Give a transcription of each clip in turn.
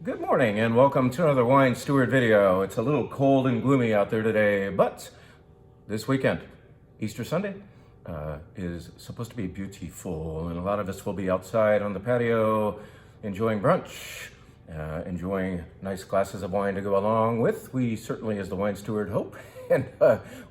Good morning and welcome to another Wine Steward video. It's a little cold and gloomy out there today, but this weekend, Easter Sunday, is supposed to be beautiful, and a lot of us will be outside on the patio enjoying brunch, enjoying nice glasses of wine to go along with. We certainly, as the Wine Steward, hope, and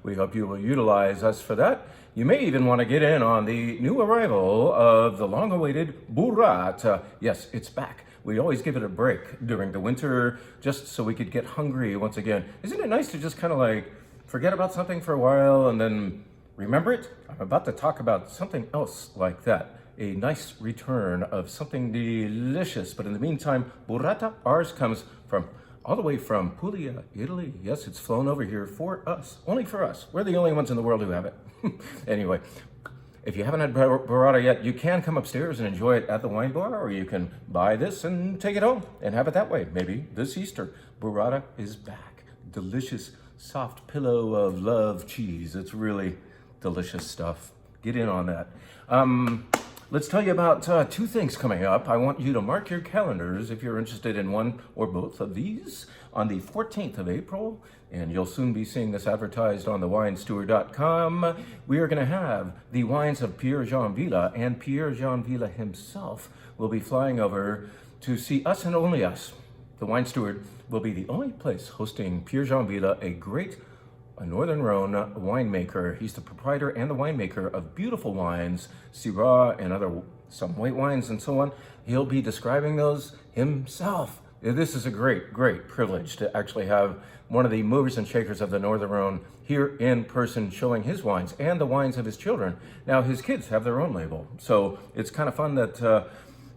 we hope you will utilize us for that. You may even want to get in on the new arrival of the long-awaited Burrat. Yes, it's back. We always give it a break during the winter just so we could get hungry once again. Isn't it nice to just kind of like forget about something for a while and then remember it? I'm about to talk about something else like that. A nice return of something delicious. But in the meantime, burrata, ours comes from all the way from Puglia, Italy. Yes, it's flown over here for us, only for us. We're the only ones in the world who have it. Anyway, if you haven't had burrata yet, you can come upstairs and enjoy it at the wine bar, or you can buy this and take it home and have it that way. Maybe this Easter. Burrata is back. Delicious, soft pillow of love cheese. It's really delicious stuff. Get in on that. Let's tell you about two things coming up. I want you to mark your calendars if you're interested in one or both of these on the 14th of April, and you'll soon be seeing this advertised on thewinesteward.com. We are going to have the wines of Pierre-Jean Villa, and Pierre-Jean Villa himself will be flying over to see us and only us. The Wine Steward will be the only place hosting Pierre-Jean Villa, a Northern Rhone winemaker. He's the proprietor and the winemaker of beautiful wines, Syrah and some white wines and so on. He'll be describing those himself. This is a great, great privilege to actually have one of the movers and shakers of the Northern Rhone here in person showing his wines and the wines of his children. Now, his kids have their own label, so it's kind of fun that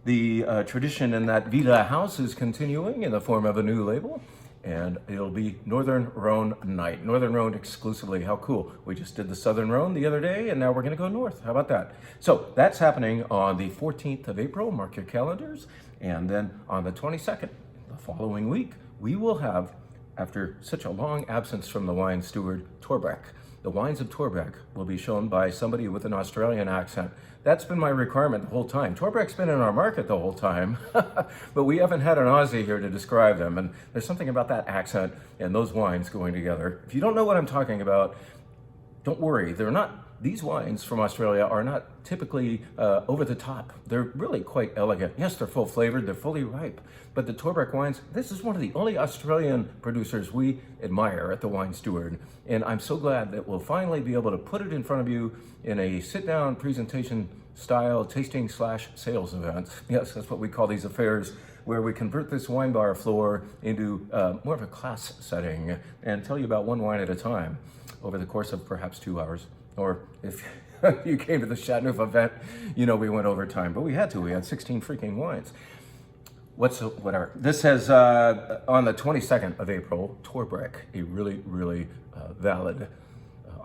the tradition in that Villa house is continuing in the form of a new label. And it'll be Northern Rhone night. Northern Rhone exclusively. How cool. We just did the Southern Rhone the other day, and now we're going to go north. How about that? So that's happening on the 14th of April. Mark your calendars. And then on the 22nd, the following week, we will have, after such a long absence from the Wine Steward, Torbreck. The wines of Torbreck will be shown by somebody with an Australian accent. That's been my requirement the whole time. Torbreck's been in our market the whole time, but we haven't had an Aussie here to describe them. And there's something about that accent and those wines going together. If you don't know what I'm talking about, don't worry. These wines from Australia are not typically over the top. They're really quite elegant. Yes, they're full flavored, they're fully ripe. But the Torbreck wines, this is one of the only Australian producers we admire at the Wine Steward. And I'm so glad that we'll finally be able to put it in front of you in a sit-down presentation style tasting / sales event. Yes, that's what we call these affairs, where we convert this wine bar floor into more of a class setting and tell you about one wine at a time over the course of perhaps 2 hours. Or if you came to the Chateauneuf event, you know we went over time, but we had to. We had 16 freaking wines. Whatever. This says on the 22nd of April, Torbreck, a really, really valid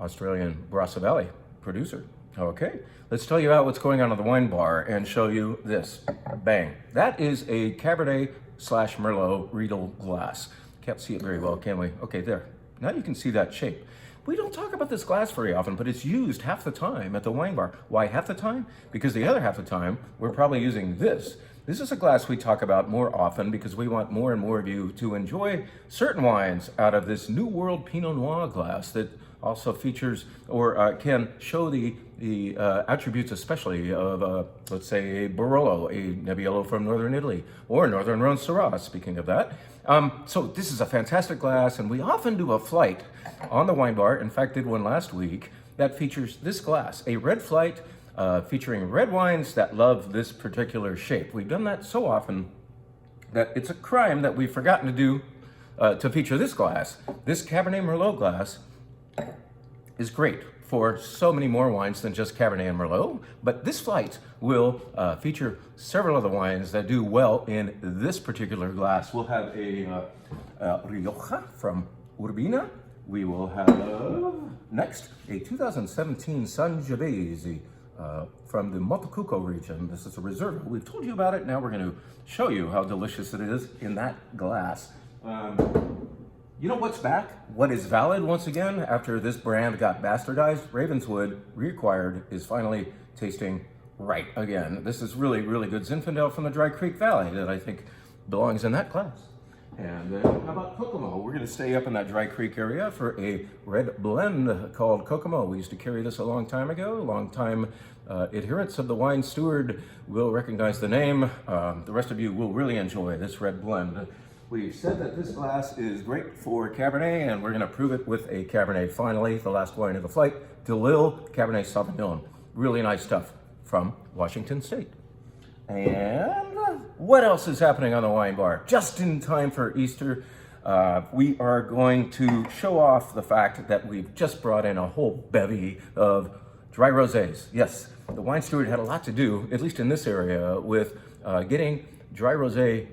Australian Barossa Valley producer. Okay, let's tell you about what's going on at the wine bar and show you this. Bang. That is a Cabernet / Merlot Riedel glass. Can't see it very well, can we? Okay, there. Now you can see that shape. We don't talk about this glass very often, but it's used half the time at the wine bar. Why half the time? Because the other half the time, we're probably using this. This is a glass we talk about more often because we want more and more of you to enjoy certain wines out of this New World Pinot Noir glass that also features or can show the attributes especially of, let's say, a Barolo, a Nebbiolo from Northern Italy, or Northern Rhone Syrah, speaking of that. So this is a fantastic glass, and we often do a flight on the wine bar. In fact, did one last week that features this glass, a red flight featuring red wines that love this particular shape. We've done that so often that it's a crime that we've forgotten to do to feature this glass. This Cabernet Merlot glass is great for so many more wines than just Cabernet and Merlot, but this flight will feature several other wines that do well in this particular glass. We'll have a Rioja from Urbina. We will have next a 2017 Sangiovese from the Montecouco region. This is a Reserva. We've told you about it. Now we're going to show you how delicious it is in that glass. You know what's back? What is valid once again after this brand got bastardized? Ravenswood Reacquired is finally tasting right again. This is really, really good Zinfandel from the Dry Creek Valley that I think belongs in that class. And then how about Kokomo? We're going to stay up in that Dry Creek area for a red blend called Kokomo. We used to carry this a long time ago. Long-time adherents of the wine steward will recognize the name. The rest of you will really enjoy this red blend. We've said that this glass is great for Cabernet, and we're going to prove it with a Cabernet finally, the last wine of the flight, DeLille Cabernet Sauvignon. Really nice stuff from Washington State. And what else is happening on the wine bar? Just in time for Easter, we are going to show off the fact that we've just brought in a whole bevy of dry rosés. Yes, the wine steward had a lot to do, at least in this area, with getting dry rosé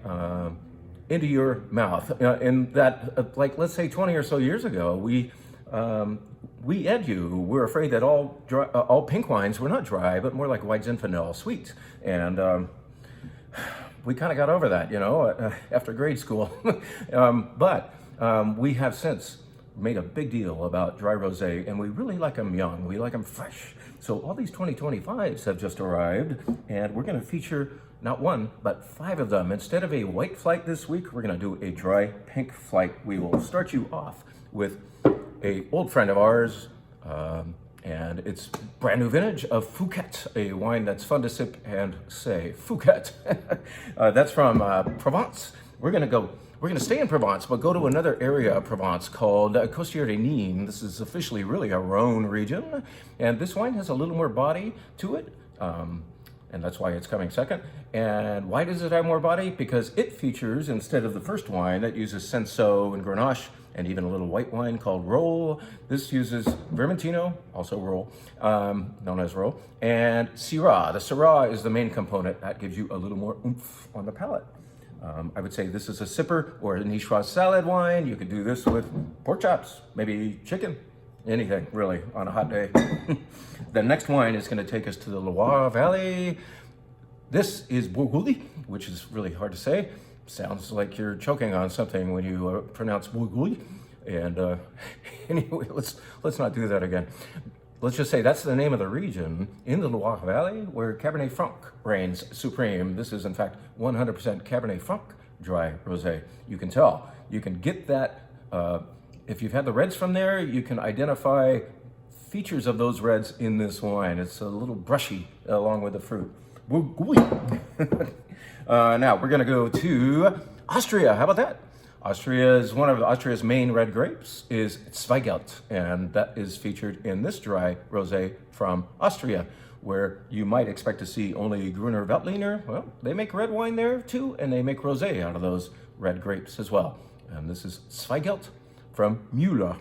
into your mouth. In that, like, let's say 20 or so years ago, we at you were afraid that all pink wines were not dry, but more like white Zinfandel sweet. And we kind of got over that, after grade school. But we have since made a big deal about dry rosé, and we really like them young. We like them fresh. So all these 2025s have just arrived, and we're going to feature not one, but 5 of them. Instead of a white flight this week, we're going to do a dry pink flight. We will start you off with a old friend of ours, and it's brand new vintage of Fouquet, a wine that's fun to sip and say. Fouquet. That's from Provence. We're gonna stay in Provence, but go to another area of Provence called Costières de Nîmes. This is officially really a Rhone region, and this wine has a little more body to it. And that's why it's coming second. And why does it have more body? Because it features, instead of the first wine that uses Cinsault and Grenache, and even a little white wine called Rolle, this uses Vermentino, also Rolle, known as Rolle, and Syrah. The Syrah is the main component. That gives you a little more oomph on the palate. I would say this is a sipper or a niçoise salad wine. You could do this with pork chops, maybe chicken, anything really on a hot day. The next wine is going to take us to the Loire Valley. This is Bourgoule, which is really hard to say. Sounds like you're choking on something when you pronounce Bourgoule. And anyway, let's not do that again. Let's just say that's the name of the region in the Loire Valley where Cabernet Franc reigns supreme. This is in fact 100% Cabernet Franc dry rosé. You can tell. You can get that. If you've had the reds from there, you can identify features of those reds in this wine. It's a little brushy along with the fruit. Now we're going to go to Austria. How about that? Austria is one of Austria's main red grapes is Zweigelt, and that is featured in this dry rosé from Austria, where you might expect to see only Gruner Veltliner. Well, they make red wine there too, and they make rosé out of those red grapes as well. And this is Zweigelt from Müller.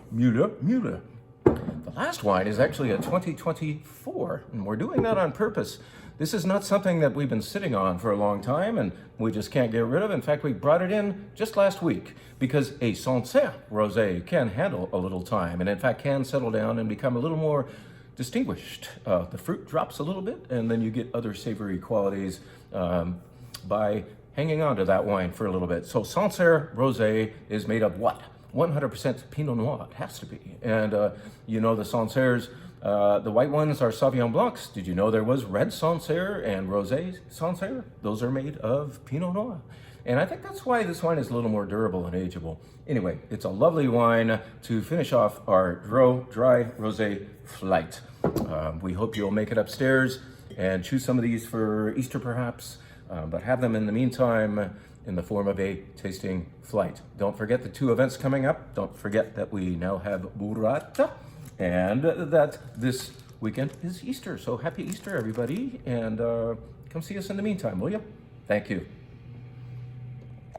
The last wine is actually a 2024, and we're doing that on purpose. This is not something that we've been sitting on for a long time and we just can't get rid of. In fact, we brought it in just last week because a Sancerre rosé can handle a little time and in fact can settle down and become a little more distinguished. The fruit drops a little bit and then you get other savory qualities by hanging on to that wine for a little bit. So Sancerre rosé is made of what? 100% Pinot Noir, it has to be. And the Sancerres, the white ones are Sauvignon Blancs. Did you know there was red Sancerre and rosé Sancerre? Those are made of Pinot Noir. And I think that's why this wine is a little more durable and ageable. Anyway, it's a lovely wine to finish off our dry rosé flight. We hope you'll make it upstairs and choose some of these for Easter perhaps, but have them in the meantime in the form of a tasting flight. Don't forget the 2 events coming up. Don't forget that we now have Burrata and that this weekend is Easter. So happy Easter, everybody. And come see us in the meantime, will you? Thank you.